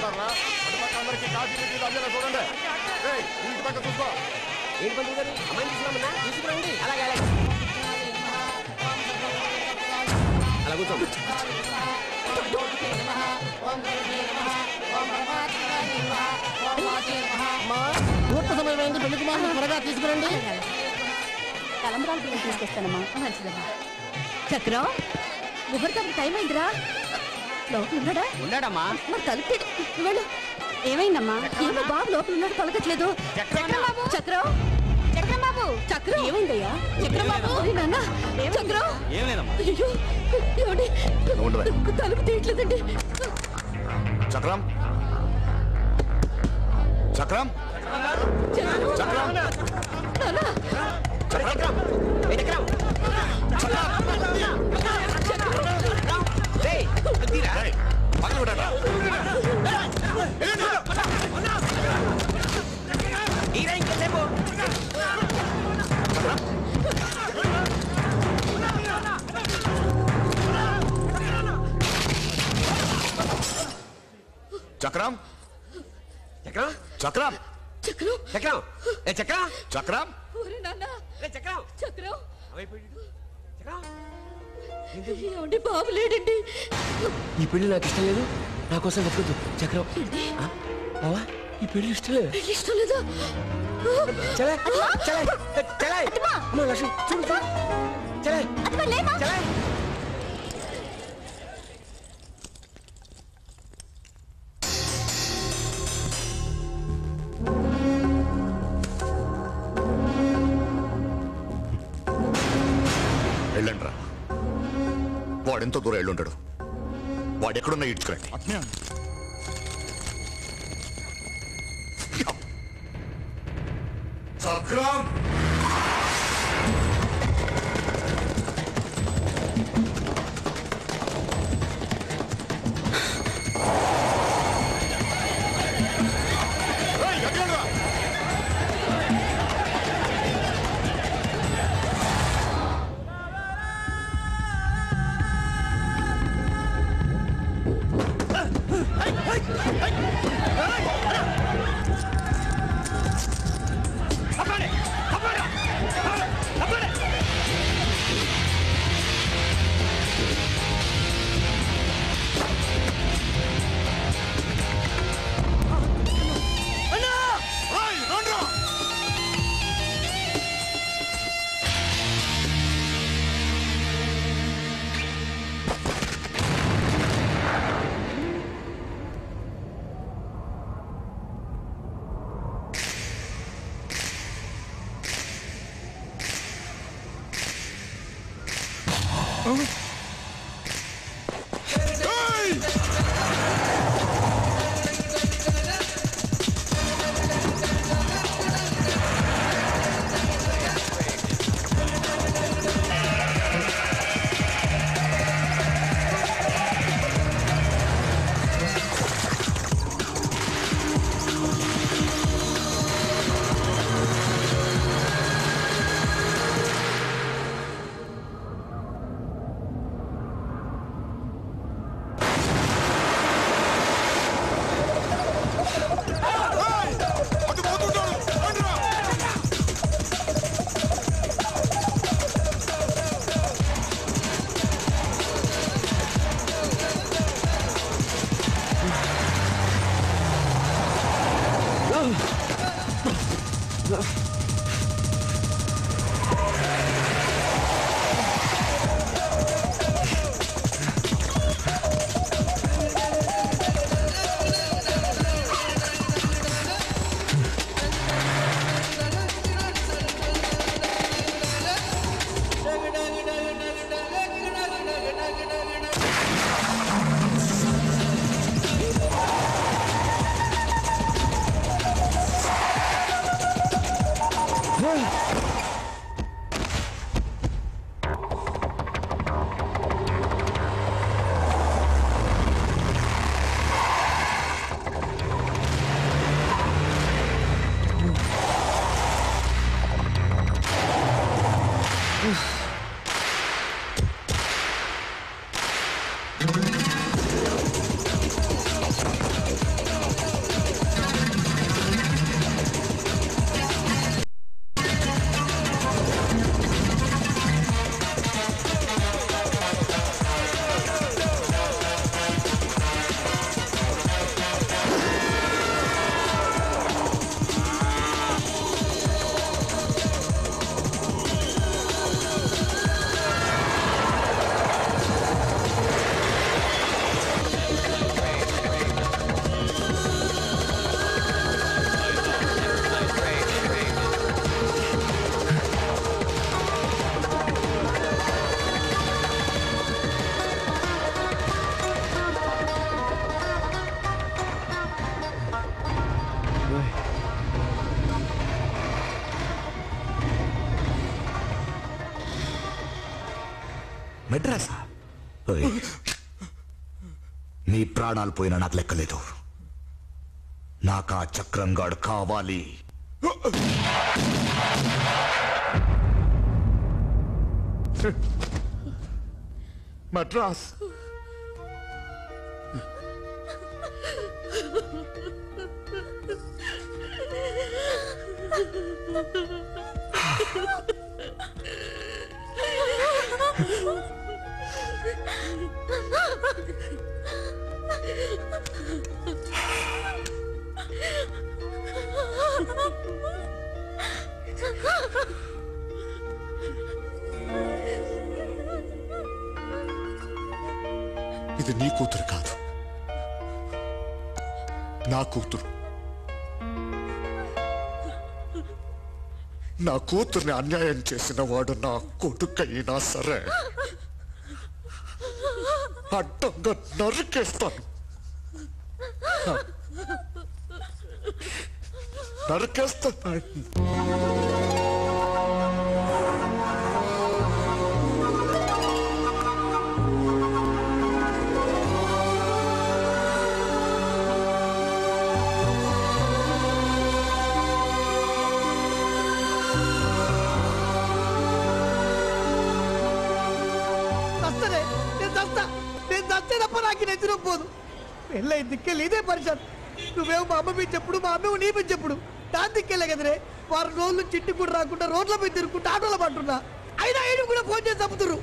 ఉన్నారా? అటుపక్క అందరికీ కాఫీ నీళ్ళు అందేలా చూడండి. ఇటు పక్క చూసుకో. ఏంటి పంతులు గారు అమ్మాయిని తీసుకురామన్నా? తీసుకురండి. అలాగే అలాగే అలా కూర్చోండి. ముహూర్త సమయమైంది, పెళ్లి కుమారుని త్వరగా తీసుకురండి. తలంబరాలు బియ్యం తీసుకొస్తానమ్మా. మంచిదమ్మా. చక్రం, ముహూర్తానికి టైం అయిందిరా. లోపల ఉన్నాడా? ఉన్నాడమ్మా. మరి తలుపు వెళ్ళు. ఏమైందమ్మా? ఏమో బాబు లోపల ఉన్నాడు, పలకట్లేదు. చక్రం చక్రం బాబు, చక్రం ఏమైందయ్యా? చక్రం బాబు, నాన్న చక్రం. అయ్యో ఏమండి, తలుపు తీయట్లేదండి. చక్రం చక్రం చక్రం చక్రం చక్రం చక్రం చక్రం చక్రం ఏ చక్రం చక్రం చక్రం చక్రం చక్రం. ఏమండి బాబు లేడండి. ఈ పెళ్లి నాకు ఇష్టం లేదు, నా కోసం చెప్పొద్దు. చక్రం బావా, ఈ పెళ్లి ఇష్టం లేదు. ఇష్టం లేదా? చలే చలే చలే అమ్మ లక్ష్మి చూడు చలే చలే. వెళ్ళండి రా. వాడెంతో దూరం వెళ్ళుంటాడు. వాడు ఎక్కడున్నా ఇడ్చుకురండి. చక్రం మద్రాసా? ఓయ్, నీ ప్రాణాలు పోయినా నాకు లెక్కలేదు. నాకు ఆ చక్రంగాడు కావాలి. మద్రాస్. ఇది నీ కూతురు కాదు, నా కూతురు. నా కూతుర్ని అన్యాయం చేసిన వాడు నా కొడుకైనా సరే అడ్డంగా నరికేస్తాను. నరికేస్తాను. పోదు పెళ్ళై దిక్కెళ్ళి ఇదే పరిషత్. నువ్వేమో మా అమ్మ మీద చెప్పుడు, మా అమ్మ నీ మీద చెప్పుడు. దాని దిక్కెళ్ళే కదరే వారం రోజులు చిట్టి కూడా రాకుండా రోడ్ల మీద తిరుగుకుంటా ఆటోలో పట్టున్నా. అయినా ఏడు కూడా ఫోన్ చేసి చంపుతురు.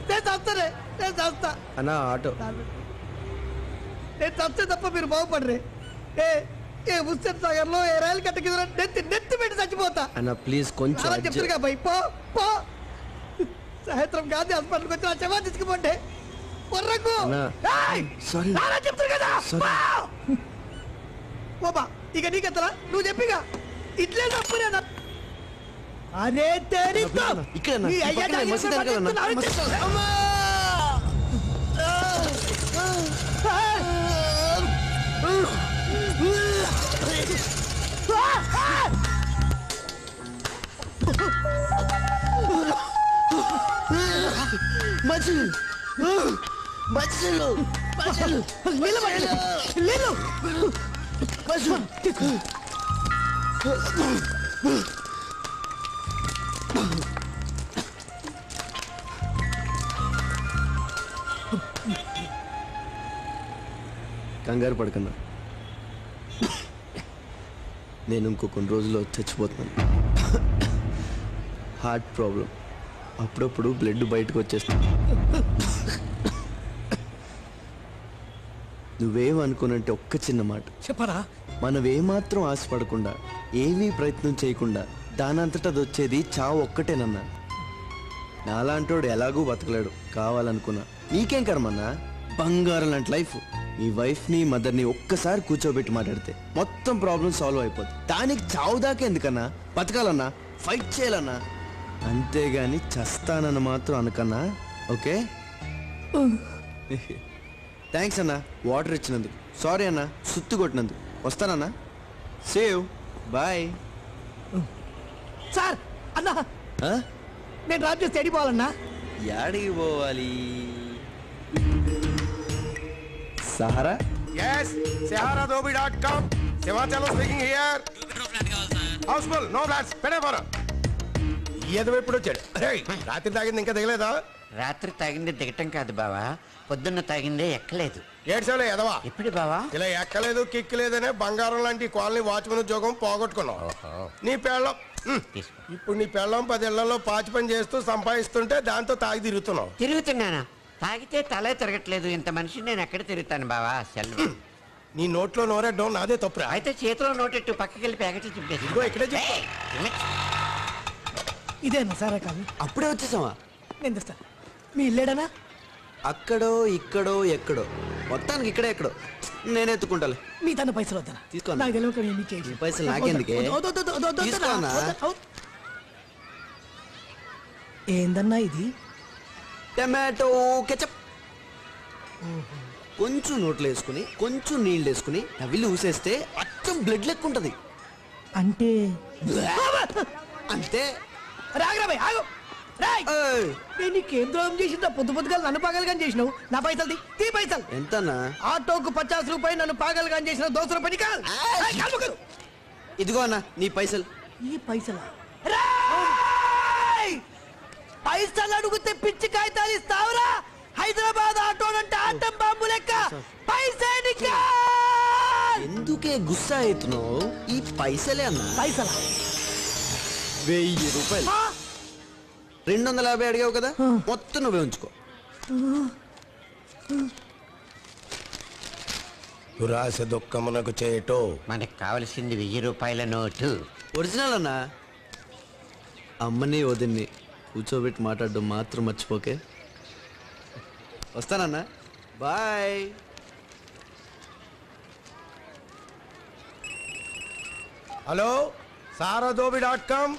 నేను చస్తానే, నేను చస్తా అన్నా ఆటో. నేను చస్తే తప్ప మీరు బాగుపడరే. ఏ హుస్సేన్ సాగర్ లో ఏ రైలు కట్ట కింద నెత్తి పెట్టి చచ్చిపోతా అన్న ప్లీజ్ కొంచెం అలా చెప్తారుగా భయ్. పో పో సాయంత్రం గాంధీ హాస్పిటల్కి వచ్చి నా చెవా తీసుకుపోండి. చెప్తారు కదా బాబా. ఇక నీకెత్తరా నువ్వు చెప్పిగా ఇట్లే తప్పునే. అరే బస్సులు బస్సులు లేదు బస్సు కంగారు పడకన్నా, నేను ఇంకో కొన్ని రోజుల్లో చచ్చిపోతున్నాను. హార్ట్ ప్రాబ్లం, అప్పుడప్పుడు బ్లడ్ బయటకు వచ్చేస్తుంది. నువ్వేమనుకోనంటే ఒక్క చిన్న మాట చెప్పరా. మనమేమాత్రం ఆశపడకుండా ఏమీ ప్రయత్నం చేయకుండా దానంతటా అది వచ్చేది చావు ఒక్కటేనన్నా. నాలాంటోడు ఎలాగూ బతకలేడు. కావాలనుకున్నా నీకేం కర్మన్నా, బంగారం లాంటి లైఫ్. నీ వైఫ్ని మదర్ని ఒక్కసారి కూర్చోబెట్టి మాట్లాడితే మొత్తం ప్రాబ్లం సాల్వ్ అయిపోతుంది. దానికి చావు దాకా ఎందుకన్నా, బతకాలన్నా, ఫైట్ చేయాలన్నా. అంతేగాని చస్తానన్న మాత్రం అనకన్నా. ఓకే థ్యాంక్స్ అన్నా వాటర్ ఇచ్చినందుకు. సారీ అన్నా సుత్తు కొట్టినందుకు. వస్తానన్నా. సేవ్ బాయ్. సార్ అన్నా నేను డ్రాప్ చేస్తే ఎడిపోవాలన్నా. యాడికి పోవాలి? Sahara? Yes, saharadobi.com. Sevachalo speaking here. Houseful, no flats. Pede for. ఏదో ఎప్పుడు వచ్చాడు. రాత్రి తాగింది ఇంకా దిగలేదా? రాత్రి తాగింది దిగటం కాదు బావా, పొద్దున్న తాగిందే ఎక్కలేదు. ఏడ్చాలే ఎదవా. ఎప్పుడు బావా? ఇలా ఎక్కలేదు కిక్కలేదనే బంగారం లాంటి కాలనీ వాచ్మెన్ ఉద్యోగం పోగొట్టుకున్నావు. నీ పెళ్ళం ఇప్పుడు నీ పెళ్ళం 10 ఏళ్లలో పాచి పని చేస్తూ సంపాదిస్తుంటే దాంతో తాగి తిరుగుతున్నానా? తాగితే తలే తిరగట్లేదు. ఇంత మనిషి నేను ఎక్కడ తిరుగుతాను బావా? సెలవు. నీ నోట్లో నోరెడ్డం నాదే తప్పురా. అయితే చేతిలో నోటెట్టు పక్కకి వెళ్ళి ప్యాకెట్లు చింపేసి. ఇదిగో ఇక్కడే ఇదేనా సారా కాదు? అప్పుడే వచ్చేసావా? నేను తెస్తా. మీ ఇల్లేడనా? అక్కడో ఇక్కడో ఎక్కడో, మొత్తానికి ఇక్కడే ఎక్కడో. నేను ఎత్తుకుంటాలే. మీ తన పైసలు వద్దా? తీసుకో. నాకు తెలియక ఈ పైసలు నాకెందుకే? తీసుకోనా? ఏందన్నా ఇది? Tomato ketchup. కొంచెం నోట్లో వేసుకుని కొంచెం నీళ్ళు వేసుకుని నవిల్లు ఊసేస్తే అచ్చం బ్లడ్ లెక్క ఉంటది. అంటే అంతే. ఆగు. నేను నీకేం ద్రోహం చేసిందా? పొద్దు పొద్దుగా నన్ను పాగలుగా చేసినావు. నా పైసలు తీ పైసలు. ఎంతన్నా? ఆటోకు 50 రూపాయలు నన్ను పాగలుగా చేసిన 200 రూపాయలు కాదు. ఇదిగో అన్న నీ పైసలు. ఈ పైసలు పైసలు అడుగుతే పిచ్చి కాగితాలు ఇస్తావురా? హైదరాబాద్ ఆటోనంటే ఆటం బాంబు లెక్క. పైసా ఎందుకే గుస్సా అవుతున్నావు? ఈ పైసలే అన్న. పైసల 1000 రూపాయలు. 250 అడిగావు కదా, మొత్తం నువ్వే ఉంచుకో. దురాశ దుఃఖమునకు చేయటో. మనకు కావలసింది 1000 రూపాయల నోటు. ఒరిజినల్ అన్న. అమ్మని వదిన్ని కూర్చోబెట్టి మాట్లాడడం మాత్రం మర్చిపోకే. వస్తానన్నా, బాయ్. హలో సారాదోబి.com.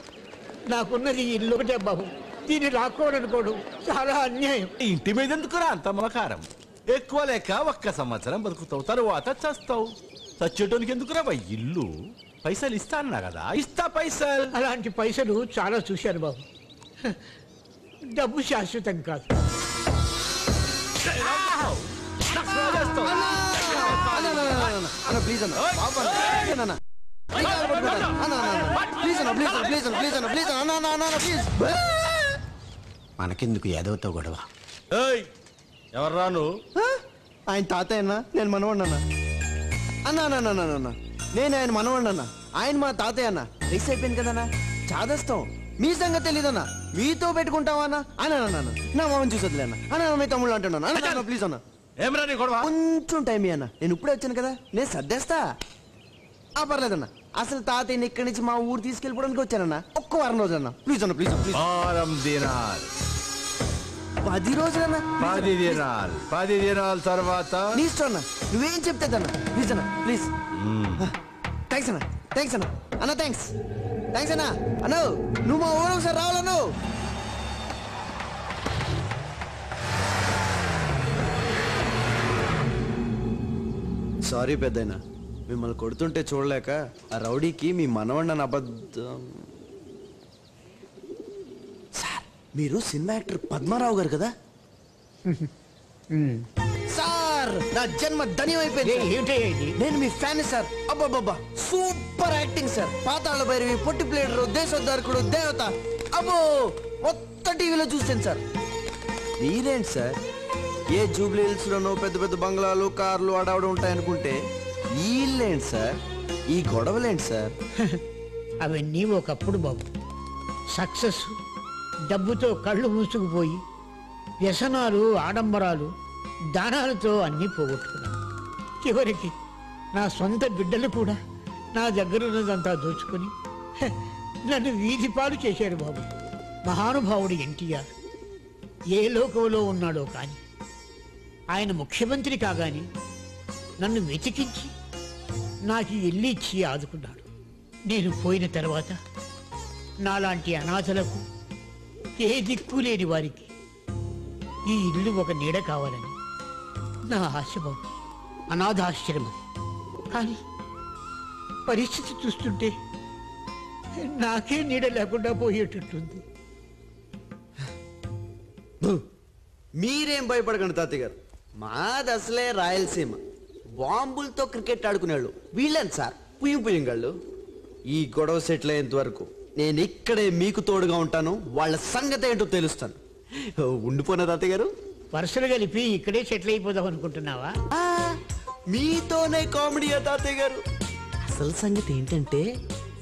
నాకున్నది ఇల్లు ఒకటే బాబు. దీన్ని రాకూడనుకోడు చాలా అన్యాయం. ఇంటి మీద ఎందుకురా అంత మమకారం? ఎక్కువ లేక 1 సంవత్సరం బతుకుతావు, తరువాత చస్తావు. చచ్చేటోనికి ఎందుకురా ఇల్లు? పైసలు ఇస్తా అన్నా కదా, ఇస్తా పైసలు. అలాంటి పైసలు చాలా చూశాను బాబు. డబ్బు శాశ్వతం కాదు. ప్లీజ్ అన్న, ప్లీజ్ అన్న, ప్లీజ్ ప్లీజ్ ప్లీజ్ అన్న, ప్లీజ్ అన్న, ప్లీజ్. మనకెందుకు ఏదవుతావు గొడవ? ఎవరు రాను? ఆయన తాతయ్య అన్న, నేను మనవాడిని అన్న. అన్న నేను ఆయన మనవాడిని అన్న. ఆయన మా తాతయ్య అన్న. రిక్స్ అయిపోయింది కదన్నా, చాదస్తాం. మీ సంగతి తెలీదన్నా, మీతో పెట్టుకుంటావా అన్న? అన్న నా మామని చూసొద్దులే అన్న. అన్న మీ తమ్ముళ్ళు అంటున్నాను. అన్న ప్లీజ్ అన్న, ఏమరా నీ గొడవ? కొంచెం టైం అన్న. నేను ఇప్పుడే వచ్చాను కదా, నేను సర్దేస్తా. పర్లేదన్న. అసలు తాతయ్యని ఇక్కడి నుంచి మా ఊరు తీసుకెళ్ళిపోవడానికి వచ్చానన్న. ఒక్క వారం రోజులన్నా, ప్లీజ్ అన్న, ప్లీజ్ ప్లీజ్. 10 రోజులన్నా. 10 దినాలు తర్వాత నీ ఇష్టం అన్న, నువ్వేం చెప్తేదన్నా. ప్లీజ్ అన్న, ప్లీజ్. థ్యాంక్స్ అన్న, థ్యాంక్స్ అన్న. అన్న థ్యాంక్స్ అన్న. అను నువ్వు మా ఊరు ఒకసారి రావాలను. సారీ పెద్దయినా, మిమ్మల్ని కొడుతుంటే చూడలేక ఆ రౌడీకి మీ మనవಣ್ಣని అబద్ధం. సార్, మీరు సినిమా యాక్టర్ పద్మారావు గారు కదా సార్? నా జన్మ ధన్యం అయిపోయింది. నేను మీ ఫ్యాన్ సార్. అబ్బాబ్బా, super acting sir. Pathala Bhairavi, Potti Pleader, Desoddharakudu, Devatha, అబ్బో మొత్తం టీవీలో చూసాను సార్. మీరేంటి సార్ ఏ జూబ్లీ హిల్స్ లోనో పెద్ద పెద్ద బంగ్లాలు, కార్లు అడవడం ఉంటాయనుకుంటే ఈ ఇల్లేంటి సార్, ఈ గొడవలేంటి సార్? అవన్నీ ఒకప్పుడు బాబు. సక్సెస్ డబ్బుతో కళ్ళు మూసుకుపోయి వ్యసనాలు, ఆడంబరాలు, దానాలతో అన్నీ పోగొట్టుకున్నాను. చివరికి నా సొంత బిడ్డలు కూడా నా దగ్గరున్నదంతా దోచుకొని నన్ను వీధి పాలు చేశారు బాబు. మహానుభావుడు ఎన్టీఆర్ ఏ లోకంలో ఉన్నాడో కానీ ఆయన ముఖ్యమంత్రి కాగానే నన్ను వెతికించి నాకు ఇల్లు ఇచ్చి ఆదుకున్నాడు. నేను పోయిన తర్వాత నాలాంటి అనాథలకు, ఏ దిక్కు లేని వారికి ఈ ఇల్లు ఒక నీడ కావాలని నా ఆశ బాబు. అనాథాశ్రమం. కానీ పరిస్థితి చూస్తుంటే నాకే నీడ లేకుండా పోయేటట్టుంది. మీరేం భయపడకండి తాతయ్య గారు, మాది అసలే రాయలసీమ. బాంబులతో క్రికెట్ ఆడుకునేవాళ్ళు వీళ్ళని సార్, పుయ్యంగాళ్ళు. ఈ గొడవ సెటిల్ అయ్యేంత వరకు నేను ఇక్కడే మీకు తోడుగా ఉంటాను. వాళ్ళ సంగతి ఏంటో తెలుస్తాను. ఉండిపోయిన తాతయ్య గారు. వరుసలు కలిపి ఇక్కడే సెటిల్ అయిపోదాం అనుకుంటున్నావా? మీతోనే కామెడీయా తాతయ్య గారు? అసలు సంగతి ఏంటంటే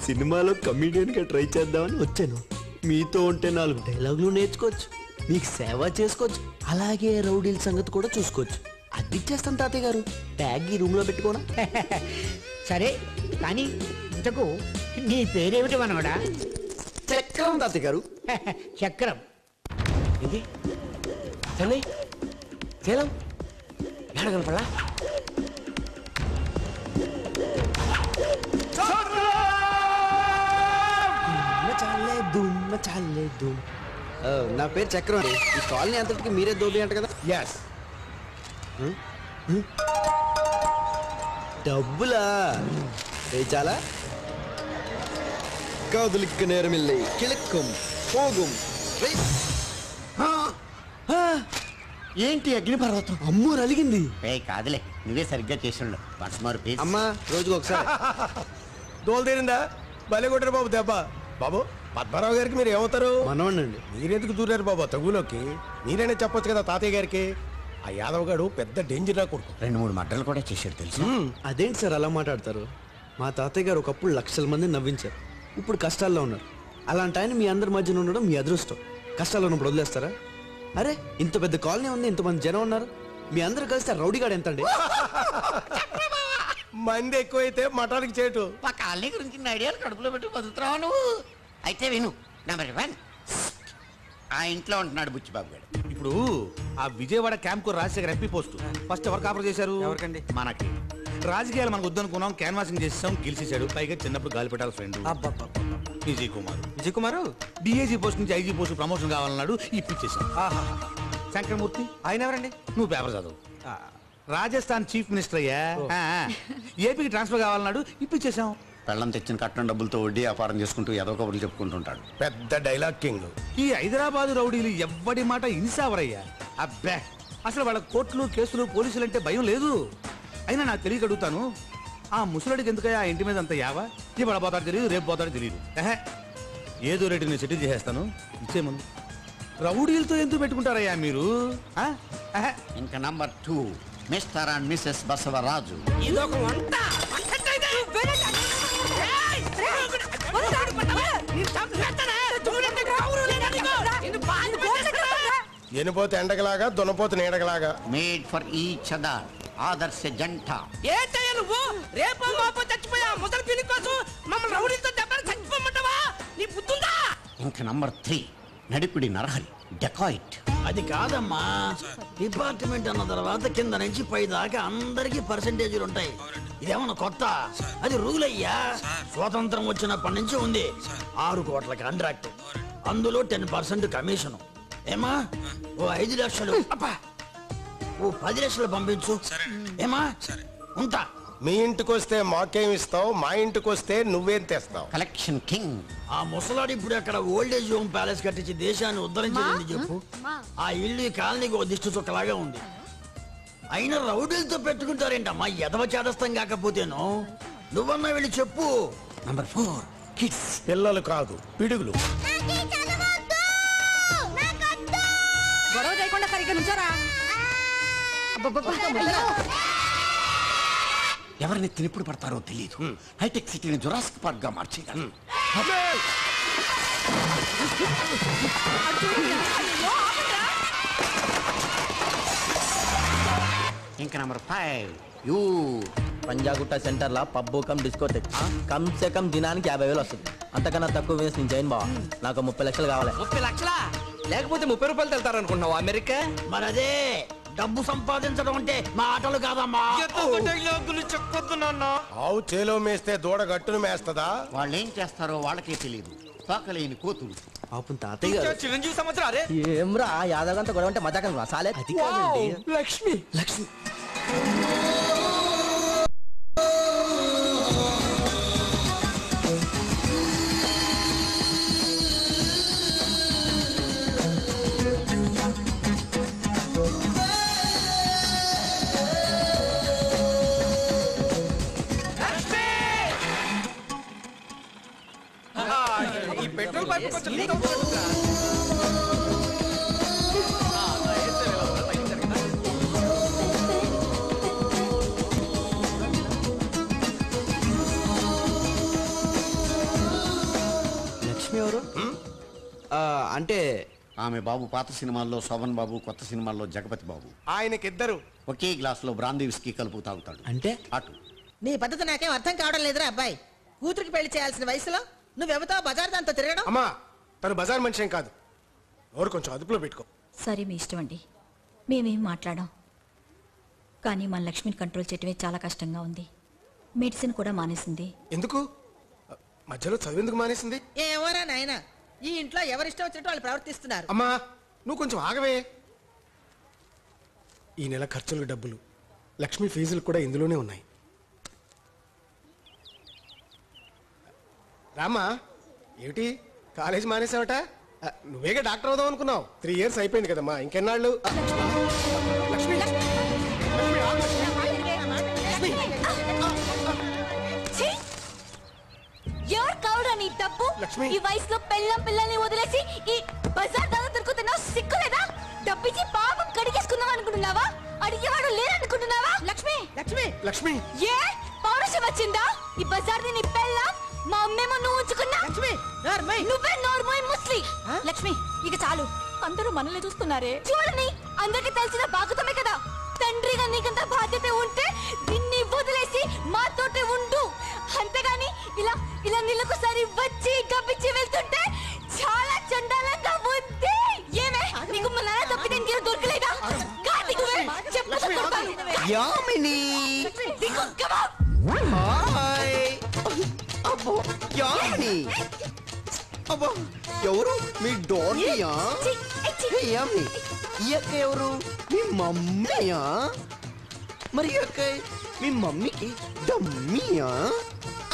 సినిమాలో కమిడియన్ గా ట్రై చేద్దామని వచ్చాను. మీతో ఉంటే 4 డైలాగులు నేర్చుకోవచ్చు, మీకు సేవ చేసుకోవచ్చు, అలాగే రౌడీల సంగతి కూడా చూసుకోవచ్చు. అది చేస్తాను తాతయ్య గారు. ట్యాగ్ ఈ రూమ్ లో పెట్టుకోనా? సరే కానీ ఇంతకు నీ పేరేమిటి మనవడా? చక్రం తాతయ్య గారు. చక్రం. ఇది చెన్నై, సేలం, ఎడగనపడ. చాలేదు. నా పేరు చక్రం అండి. ఈ కాలనీ అంతటికి మీరే దోబి అంట కదా? ఎస్. డబ్బులా? చాలా కాదులిక్క నేరమిల్லை கிழக்கும் போகும் ఏంటి అగ్నిపర్వతం? అమ్మో అలిగింది. కాదులే, నువ్వే సరిగ్గా చేసిండు. Once more please. అమ్మా రోజుకు ఒకసారి. దోలు తీరిందా? భలే కొట్టారు బాబు దెబ్బ. బాబు పద్మారావు గారికి మీరు ఏమవుతారు? మనవాణ్ణండి. మీరెందుకు దూరారు బాబు తగులోకి? మీరైనా చెప్పొచ్చు కదా తాతయ్య గారికి. ఆ యాదవ్ గారు పెద్ద డేంజర్ రా కొడుకు. 2-3 మర్డర్లు కూడా చేశాడు తెలుసు. అదేంటి సార్ అలా మాట్లాడతారు? మా తాతయ్య గారు ఒకప్పుడు లక్షల మందిని నవ్వించారు. ఇప్పుడు కష్టాల్లో ఉన్నారు. అలాంటి ఆయన మీ అందరి మధ్యన ఉండడం మీ అదృష్టం. కష్టాల్లో ఉన్నప్పుడు వదిలేస్తారా? అరే ఇంత పెద్ద కాలనీ ఉంది, ఇంతమంది జనం ఉన్నారు. మీ అందరూ కలిస్తే రౌడీగాడు ఎంతండి? మంది ఎక్కువైతే మఠానికి చేటు. మా కాలనీ గురించి ఐడియాలు కడుపులో పెట్టి బతుకుతున్నావు నువ్వు. అయితే విను. నెంబర్ 1, ఆ ఇంట్లో ఉంటున్నాడు బుచ్చిబాబు గారు. ఇప్పుడు ఆ విజయవాడ క్యాంప్ కు రాజశేఖర్ ఎంపీ పోస్ట్ ఫస్ట్ ఎవరికి ఆఫర్ చేశారు? ఎవరికండి? మనకి. రాజకీయాలు మనకు వద్దనుకున్నాం, క్యాన్వాసింగ్ చేసాం, గెలిచేశాడు. పైగా చిన్నప్పుడు గాలి పెట్టాలి ఫ్రెండ్ విజయ్ కుమార్. విజయ్ కుమారు డిఐజీ పోస్ట్ నుంచి ఐజీ పోస్ట్ ప్రమోషన్ కావాలన్నాడు, ఇప్పించేసాం. శంకరమూర్తి ఆయన ఎవరండి? నువ్వు పేపర్ చదువు. రాజస్థాన్ చీఫ్ మినిస్టర్ అయ్యా. ఏపీకి ట్రాన్స్ఫర్ కావాలన్నాడు, ఇప్పించేసాం. పెళ్ళం తెచ్చిన కట్నం డబ్బులతో వడ్డీ వ్యాపారం చేసుకుంటూ ఏదో కబుర్లు చెప్పుకుంటుంటాడు. పెద్ద డైలాగ్ కింగ్. ఈ హైదరాబాద్ రౌడీలు ఎవ్వడి మాట ఇన్సావరయ్యా. అబ్బే అసలు వాళ్ళ కోర్టులు కేసులు పోలీసులు అంటే భయం లేదు. అయినా నాకు తెలియక అడుగుతాను, ఆ ముసలుడికి ఎందుకయ్యా ఆ ఇంటి మీద అంత యావా? ఇవాళ పోతాడు తెలియదు, రేపు పోతాడు తెలియదు. ఏదో రేటు నేను సెటిల్ చేసేస్తాను, ఇచ్చేయమను. రౌడీలతో ఎందుకు పెట్టుకుంటారయ్యా మీరు? ఇంకా number 2, Mr and Mrs Basavaraju. ఎనిపోతే ఎండగలాగా, దున్నపోతే నీడగలాగా. మేడ్ ఫర్ ఈచ్ అదర్, ఆదర్శ జంట. ఏంటయ్యా నువ్వు? రేపో మాపో చచ్చిపోయా ముసలి పిల్లి కోసం మమ్మల్ని రౌడీలతో దెబ్బలు చచ్చిపోమంటావా? నీ బుద్ధుందా? ఇంకా నంబర్ 3, నడిపిడి నరహరి, డెకాయిట్. అది కాదమ్మా, డిపార్ట్మెంట్ అన్న తర్వాత కింద నుంచి పై దాకా అందరికి పర్సెంటేజీలు ఉంటాయి. ఇదేమన్నా కొత్త? అది రూల్ అయ్యా. స్వాతంత్రం వచ్చినప్పటి నుంచి ఉంది. 6 కోట్ల కాంట్రాక్ట్, అందులో 10% కమిషను. ఏమా ఓ 5 లక్షలు, ఓ 10 లక్షలు పంపించు. ఏమా ఉంటా. మీ ఇంటికి వస్తే మాకేం ఇస్తావు? మా ఇంటికి వస్తే నువ్వేం తెస్తావు? Collection king. ఆ ముసలాడు ఇప్పుడు అక్కడ ఓల్డేజ్ హోమ్ ప్యాలెస్ కట్టించి దేశాన్ని ఉద్ధరించింది చెప్పు. ఆ ఇల్లు ఈ కాలనీకి ఓ దిష్టి చుక్కలాగా ఉంది. అయినా రౌడీలతో పెట్టుకుంటారేంటమ్మా? ఎదవ చేదస్తం కాకపోతేను. నువ్వన్నా వెళ్ళి చెప్పు. Number 4, kids. పిల్లలు కాదు, పిడుగులు. గొడవ చేయకుండా సరిగ్గా నుంచారా? ఎవరిని తినిప్పుడు పడతారో తెలియదు. హైటెక్ సిటీని జురాసిక్ పార్క్ గా మార్చేయగలరు. ఇంకా నంబర్ 5, యూ. పంజాగుట్ట సెంటర్లో పబ్బు కమ్ డిస్కోటెక్. కమ్ సే కమ్ దినానికి 50,000 వస్తుంది. అంతకన్నా తక్కువ వేసి నేను చేయను బావ. నాకు 30 లక్షలు కావాలి. 30 లక్షలా? లేకపోతే 30 రూపాయలు వెళ్తారనుకున్నావు అమెరికా? మరి అదే డబ్బు సంపాదించడం అంటే మా ఆటలు కాదమ్మా. ఆవు చేలో మేస్తే దూడ గట్టును మేస్తదా? వాళ్ళు ఏం చేస్తారో వాళ్ళకే తెలియదు. తోకలేని కోతులు. పాపం తాతయ్య గారు. చిరంజీవి సంవత్సరం. అరే ఏమ్రా యాదవంతా గొడవ అంటే మజాకం సాలే. అది కాదండి. లక్ష్మి. లక్ష్మి ఈ పెట్రోల్ పైపు కొంచెం లీక్ అవుతుందా? లక్ష్మి ఎవరు? అంటే ఆమె బాబు పాత సినిమాల్లో శోభన్ బాబు, కొత్త సినిమాల్లో జగపతి బాబు. ఆయనకిద్దరు. ఒకే గ్లాస్ లో బ్రాందీ విస్కీ కలుపు తాగుతాడు. అంటే అటు. నీ పద్ధతి నాకేం అర్థం కావడం లేదురా అబ్బాయి. కూతురికి పెళ్లి చేయాల్సిన వయసులో నువ్వెవతో బజార్ దాంతో తిరగడం. అమ్మా తను బజార్ మనిషి ఏం కాదు. ఎవరు కొంచెం అదుపులో పెట్టుకో. సరే మీ ఇష్టం అండి, మేమేం మాట్లాడాం. కానీ మన లక్ష్మిని కంట్రోల్ చేయటమే చాలా కష్టంగా ఉంది. మెడిసిన్ కూడా మానేసింది. ఎందుకు? మధ్యలో చదివేందుకు మానేసింది? ఏమోరా నాయనా, ఈ ఇంట్లో ఎవరిష్టం వచ్చినట్టు వాళ్ళు ప్రవర్తిస్తున్నారు. అమ్మా నువ్వు కొంచెం ఆగవే. ఈ నెల ఖర్చులకు డబ్బులు, లక్ష్మి ఫీజులు కూడా ఇందులోనే ఉన్నాయి. రామా ఏమిటి కాలేజీ మానేసావట? నువ్వేగా డాక్టర్ అవుదాం అనుకున్నావు 3 years అయిపోయింది కదమ్మా ఇంకెన్నాళ్ళు లక్ష్మి ఎవరు కావడా నీ తప్పు? లక్ష్మి. ఈ వయసులో పిల్లల్ని వదిలేసి ఈ బజార్ దాకా తిరుగుతున్నావు, సిగ్గులేదా? డబ్బిచ్చి పాపం కడిగేసుకుందాం అనుకుంటున్నావా? అడిగేవాడు లేదనుకుంటున్నావా? లక్ష్మి లక్ష్మి లక్ష్మి ఏ పౌరుషం వచ్చిందా? ఈ బజార్ ని పెళ్ళాం మా అమ్మేమో నువ్వు ఉంచుకున్నా. లక్ష్మి నార్మై నువ్వే నోర్మోయ్ ముస్లి. లక్ష్మి ఇక చాలు, అందరూ మనల్ని చూస్తున్నారే. చూడని అందరికి తెలిసిన బాగుతమే కదా. తండ్రిగా నీకంత బాధ్యత ఉంటే దీన్ని వదిలేసి మాతోటే ఉండు. అంతేగాని ఇలా ఇలా నీళ్ళకోసారి వచ్చి గబ్బిచ్చి వెళ్తుంటే చాలా చండాలంగా ఉంది. ఏమే నీకు మా నాన్న తప్పితే ఇంకేం దొరకలేదా? కార్తీకువే చెప్పు కొడతాను. యామిని దిగు, come on. హాయ్ అబ్బో యామిని అబ్బో ఎవరు మీ డోర్నియా ఛీ, ఐ ఛీ. హే యామిని ఈ అక్క ఎవరు మీ మమ్మీయా మరి ఈ అక్క మీ మమ్మీకి డమ్మీయా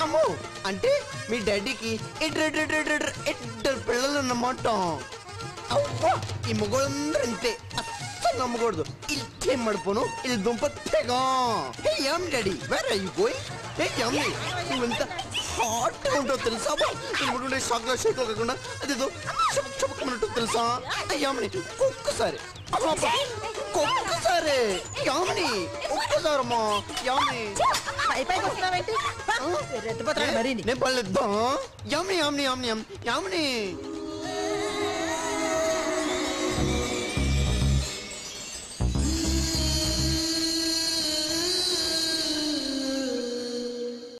అమ్మో అంటే మీ డాడీకి ఇద్దరు పిల్లలు అన్నమాట అవ్వా ఈ మగోళ్ళందరూ అంతే అస్సలు నమ్మకూడదు ఇల్చే మడిపోను ఇది దుంప తెగా హే యామ్ daddy where are you going hey Yami నువ్వెంత హాట్ ఉంటావు తెలుసా నువ్వు షాక్లో షేక్లో కాకుండా అదేదో చెప్పుకున్నట్టు తెలుసా యామిని ఒక్కసారి ఒక్కసారి యామిని ఒక్కసారమ్మా యామిని పైకి వస్తున్నావేంటి రెత్తిపోతాడు మరి నేను పర్లేద్దాం యామిని యామిని యామిని యామిని